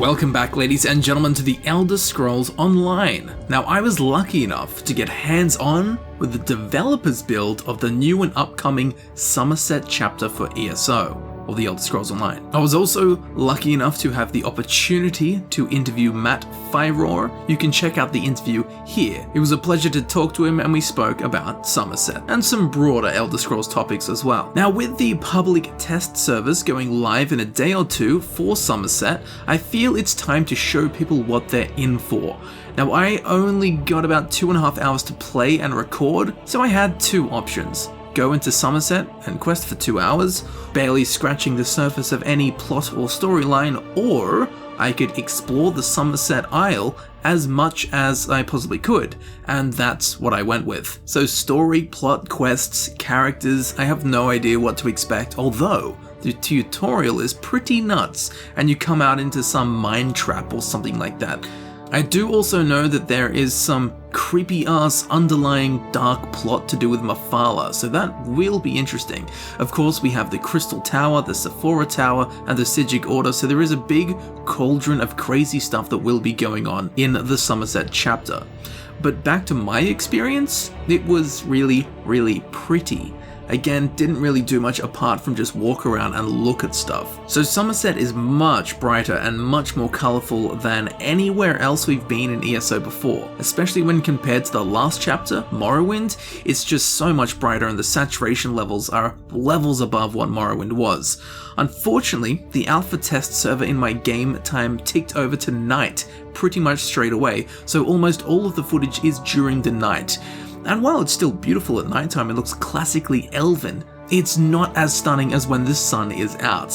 Welcome back, ladies and gentlemen, to the Elder Scrolls Online. Now, I was lucky enough to get hands-on with the developer's build of the new and upcoming Summerset chapter for ESO, or the Elder Scrolls Online. I was also lucky enough to have the opportunity to interview Matt Fyror. You can check out the interview here. It was a pleasure to talk to him, and we spoke about Summerset and some broader Elder Scrolls topics as well. Now, with the public test servers going live in a day or two for Summerset, I feel it's time to show people what they're in for. Now, I only got about 2.5 hours to play and record, so I had two options. Go into Summerset and quest for 2 hours, barely scratching the surface of any plot or storyline, or I could explore the Summerset Isle as much as I possibly could, and that's what I went with. So story, plot, quests, characters, I have no idea what to expect, although the tutorial is pretty nuts, and you come out into some mine trap or something like that. I do also know that there is some creepy-ass underlying dark plot to do with Mafala, so that will be interesting. Of course, we have the Crystal Tower, the Sephora Tower, and the Sigil Order, so there is a big cauldron of crazy stuff that will be going on in the Summerset chapter. But back to my experience, it was really, really pretty. Again, didn't really do much apart from just walk around and look at stuff. So Summerset is much brighter and much more colourful than anywhere else we've been in ESO before, especially when compared to the last chapter, Morrowind. It's just so much brighter, and the saturation levels are levels above what Morrowind was. Unfortunately, the alpha test server in my game time ticked over to night pretty much straight away, so almost all of the footage is during the night. And while it's still beautiful at nighttime, it looks classically elven, it's not as stunning as when the sun is out.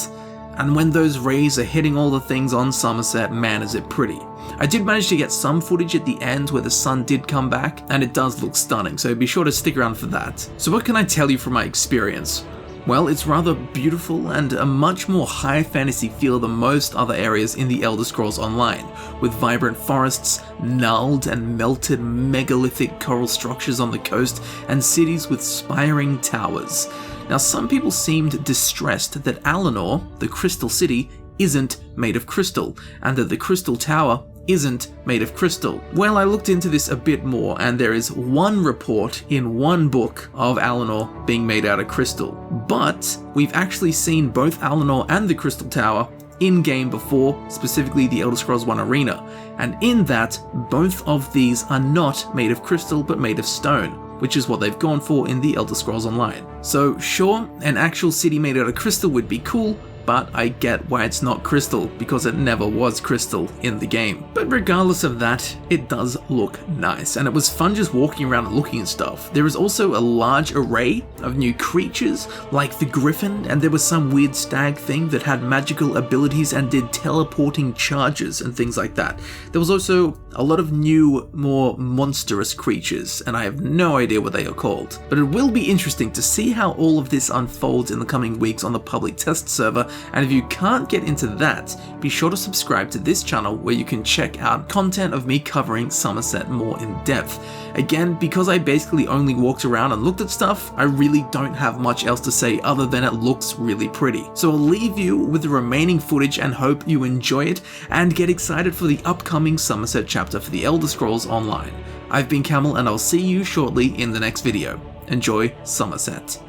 And when those rays are hitting all the things on Summerset, man is it pretty. I did manage to get some footage at the end where the sun did come back, and it does look stunning, so be sure to stick around for that. So what can I tell you from my experience? Well, it's rather beautiful and a much more high fantasy feel than most other areas in the Elder Scrolls Online, with vibrant forests, gnarled and melted megalithic coral structures on the coast, and cities with spiring towers. Now, some people seemed distressed that Alinor, the Crystal City, isn't made of crystal, and that the Crystal Tower isn't made of crystal. Well, I looked into this a bit more, and there is one report in one book of Alinor being made out of crystal. But we've actually seen both Alinor and the Crystal Tower in-game before, specifically the Elder Scrolls 1 Arena, and in that, both of these are not made of crystal but made of stone, which is what they've gone for in the Elder Scrolls Online. So sure, an actual city made out of crystal would be cool, but I get why it's not crystal, because it never was crystal in the game. But regardless of that, it does look nice, and it was fun just walking around and looking at stuff. There is also a large array of new creatures, like the Griffin, and there was some weird stag thing that had magical abilities and did teleporting charges and things like that. There was also a lot of new, more monstrous creatures, and I have no idea what they are called. But it will be interesting to see how all of this unfolds in the coming weeks on the public test server, and if you can't get into that, be sure to subscribe to this channel where you can check out content of me covering Summerset more in depth. Again, because I basically only walked around and looked at stuff, I really don't have much else to say other than it looks really pretty. So I'll leave you with the remaining footage and hope you enjoy it and get excited for the upcoming Summerset chapter for the Elder Scrolls Online. I've been Camel, and I'll see you shortly in the next video. Enjoy Summerset.